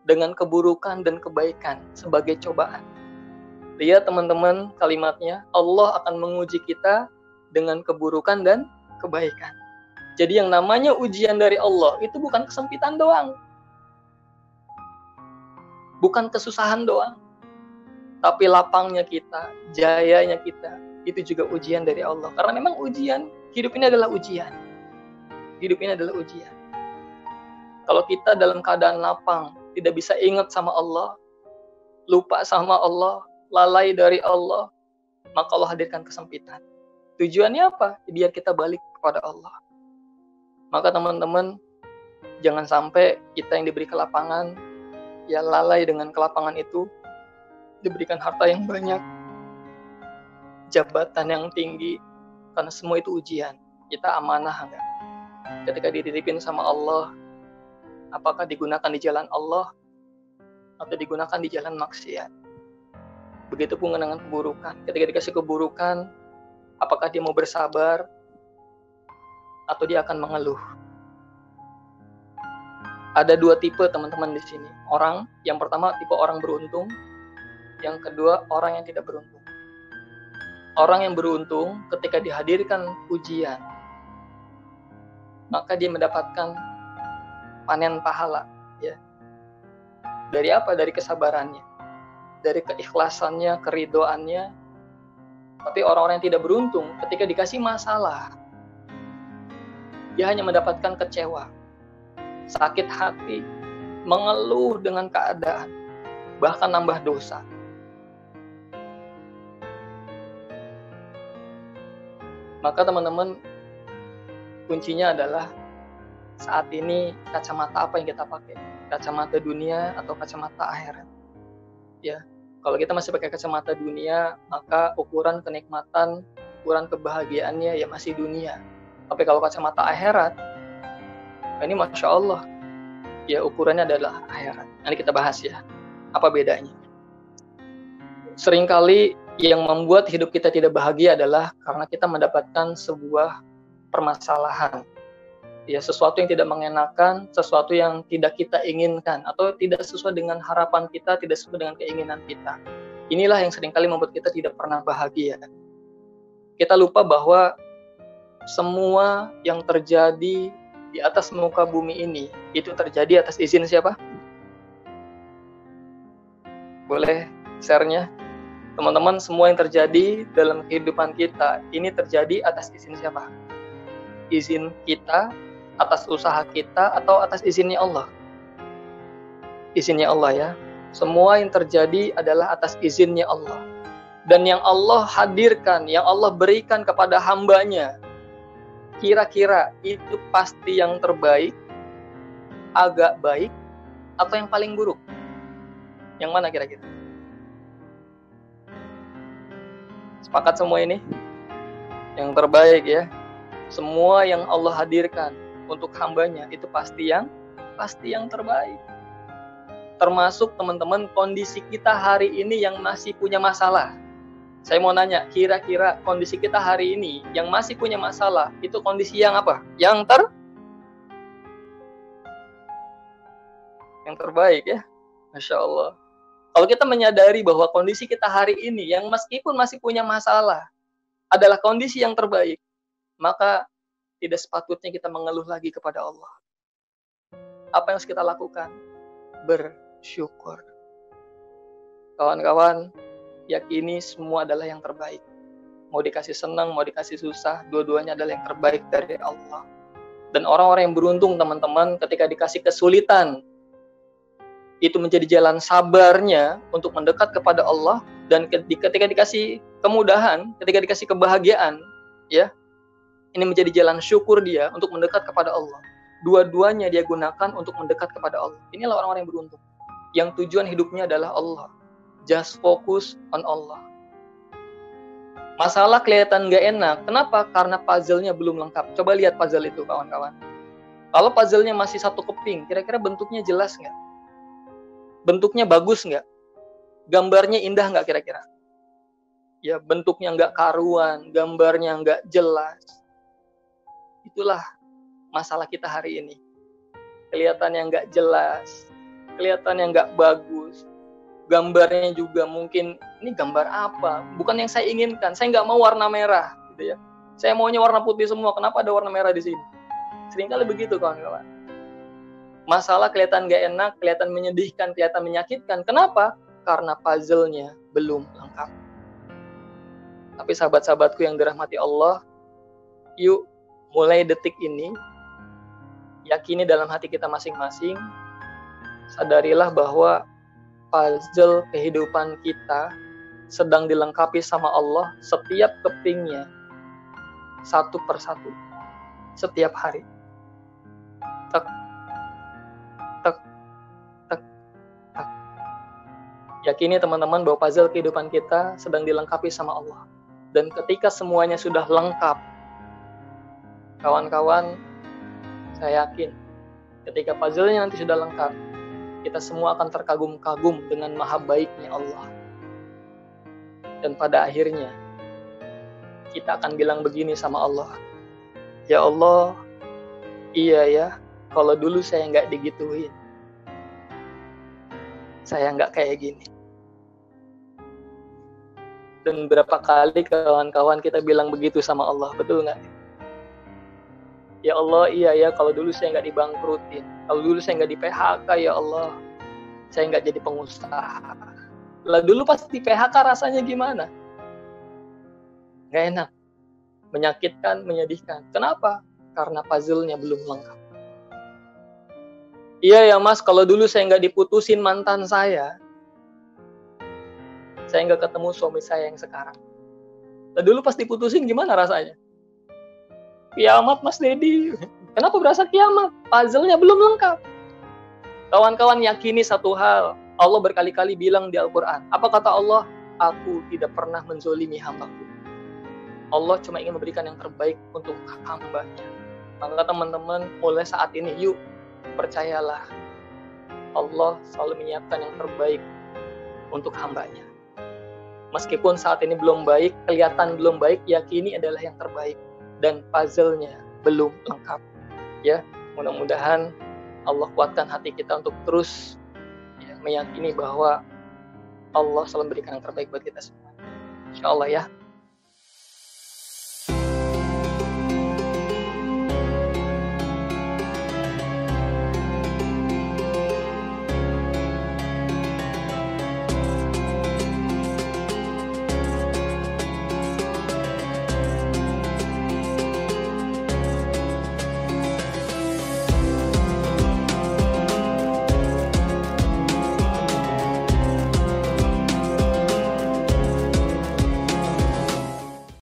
dengan keburukan dan kebaikan sebagai cobaan. Lihat teman-teman kalimatnya, Allah akan menguji kita dengan keburukan dan kebaikan. Jadi yang namanya ujian dari Allah itu bukan kesempitan doang. Bukan kesusahan doang. Tapi lapangnya kita, jayanya kita, itu juga ujian dari Allah. Karena memang ujian, hidup ini adalah ujian. Hidup ini adalah ujian. Kalau kita dalam keadaan lapang, tidak bisa ingat sama Allah, lupa sama Allah, lalai dari Allah, maka Allah hadirkan kesempitan. Tujuannya apa? Biar kita balik kepada Allah. Maka teman-teman, jangan sampai kita yang diberi kelapangan, ya lalai dengan kelapangan itu, diberikan harta yang banyak, jabatan yang tinggi, karena semua itu ujian. Kita amanah enggak? Ketika dititipin sama Allah, apakah digunakan di jalan Allah atau digunakan di jalan maksiat? Begitupun dengan keburukan. Ketika dikasih keburukan, apakah dia mau bersabar atau dia akan mengeluh? Ada dua tipe teman-teman di sini. Orang yang pertama tipe orang beruntung, yang kedua orang yang tidak beruntung. Orang yang beruntung ketika dihadirkan ujian, maka dia mendapatkan panen pahala, ya. Dari apa? Dari kesabarannya, dari keikhlasannya, keridhoannya. Tapi orang-orang yang tidak beruntung ketika dikasih masalah, dia hanya mendapatkan kecewa, sakit hati, mengeluh dengan keadaan, bahkan nambah dosa. Maka teman-teman, kuncinya adalah saat ini kacamata apa yang kita pakai? Kacamata dunia atau kacamata akhirat? Ya, kalau kita masih pakai kacamata dunia, maka ukuran kenikmatan, ukuran kebahagiaannya ya masih dunia. Tapi kalau kacamata akhirat, ini Masya Allah, ya ukurannya adalah akhirat. Nanti kita bahas ya, apa bedanya. Seringkali yang membuat hidup kita tidak bahagia adalah karena kita mendapatkan sebuah permasalahan. Ya, sesuatu yang tidak mengenakan, sesuatu yang tidak kita inginkan, atau tidak sesuai dengan harapan kita, tidak sesuai dengan keinginan kita. Inilah yang seringkali membuat kita tidak pernah bahagia. Kita lupa bahwa semua yang terjadi di atas muka bumi ini, itu terjadi atas izin siapa? Boleh share-nya? Teman-teman, semua yang terjadi dalam kehidupan kita, ini terjadi atas izin siapa? Izin kita, atas usaha kita, atau atas izinnya Allah? Izinnya Allah ya. Semua yang terjadi adalah atas izinnya Allah. Dan yang Allah hadirkan, yang Allah berikan kepada hambanya, kira-kira itu pasti yang terbaik, agak baik, atau yang paling buruk? Yang mana kira-kira? Sepakat semua ini? Yang terbaik ya. Semua yang Allah hadirkan untuk hambanya itu pasti yang terbaik. Termasuk teman-teman kondisi kita hari ini yang masih punya masalah. Saya mau nanya, kira-kira kondisi kita hari ini yang masih punya masalah itu kondisi yang apa? Yang terbaik ya. Masya Allah. Kalau kita menyadari bahwa kondisi kita hari ini yang meskipun masih punya masalah adalah kondisi yang terbaik, maka tidak sepatutnya kita mengeluh lagi kepada Allah. Apa yang harus kita lakukan? Bersyukur. Kawan-kawan, yakini semua adalah yang terbaik. Mau dikasih senang, mau dikasih susah, dua-duanya adalah yang terbaik dari Allah. Dan orang-orang yang beruntung teman-teman ketika dikasih kesulitan, itu menjadi jalan sabarnya untuk mendekat kepada Allah. Dan ketika dikasih kemudahan, ketika dikasih kebahagiaan, ya, ini menjadi jalan syukur dia untuk mendekat kepada Allah. Dua-duanya dia gunakan untuk mendekat kepada Allah. Inilah orang-orang yang beruntung, yang tujuan hidupnya adalah Allah. Just focus on Allah. Masalah kelihatan gak enak. Kenapa? Karena puzzle-nya belum lengkap. Coba lihat puzzle itu kawan-kawan. Kalau puzzle-nya masih satu keping, kira-kira bentuknya jelas nggak? Bentuknya bagus nggak? Gambarnya indah nggak kira-kira? Ya, bentuknya nggak karuan, gambarnya nggak jelas. Itulah masalah kita hari ini. Kelihatannya nggak jelas, kelihatannya nggak bagus, gambarnya juga mungkin ini gambar apa, bukan yang saya inginkan, saya nggak mau warna merah gitu ya, saya maunya warna putih semua, kenapa ada warna merah di sini? Seringkali begitu kawan-kawan. Masalah kelihatan nggak enak, kelihatan menyedihkan, kelihatan menyakitkan, kenapa? Karena puzzle-nya belum lengkap. Tapi sahabat-sahabatku yang dirahmati Allah, yuk mulai detik ini, yakini dalam hati kita masing-masing, sadarilah bahwa puzzle kehidupan kita sedang dilengkapi sama Allah setiap kepingnya, satu persatu, setiap hari. Tak, tak, tak, tak. Yakini teman-teman bahwa puzzle kehidupan kita sedang dilengkapi sama Allah. Dan ketika semuanya sudah lengkap, kawan-kawan, saya yakin ketika puzzle-nya nanti sudah lengkap, kita semua akan terkagum-kagum dengan maha baiknya Allah. Dan pada akhirnya, kita akan bilang begini sama Allah, ya Allah, iya ya, kalau dulu saya nggak digituin, saya nggak kayak gini. Dan berapa kali kawan-kawan kita bilang begitu sama Allah, betul nggak? Ya Allah, iya ya, kalau dulu saya nggak dibangkrutin, kalau dulu saya nggak di PHK, ya Allah, saya nggak jadi pengusaha. Lah dulu pas di PHK rasanya gimana? Nggak enak, menyakitkan, menyedihkan. Kenapa? Karena puzzle-nya belum lengkap. Iya ya mas, kalau dulu saya nggak diputusin mantan saya nggak ketemu suami saya yang sekarang. Lah dulu pas diputusin gimana rasanya? Kiamat mas Dedi. Kenapa berasa kiamat? Puzzle-nya belum lengkap. Kawan-kawan yakini satu hal. Allah berkali-kali bilang di Al-Quran. Apa kata Allah? Aku tidak pernah menzolimi hamba-Ku. Allah cuma ingin memberikan yang terbaik untuk hamba-Nya. Maka teman-teman, mulai saat ini, yuk percayalah. Allah selalu menyiapkan yang terbaik untuk hamba-Nya. Meskipun saat ini belum baik, kelihatan belum baik, yakini adalah yang terbaik. Dan puzzle-nya belum lengkap. Ya, mudah-mudahan Allah kuatkan hati kita untuk terus ya, meyakini bahwa Allah selalu memberikan yang terbaik buat kita semua. Insya Allah ya.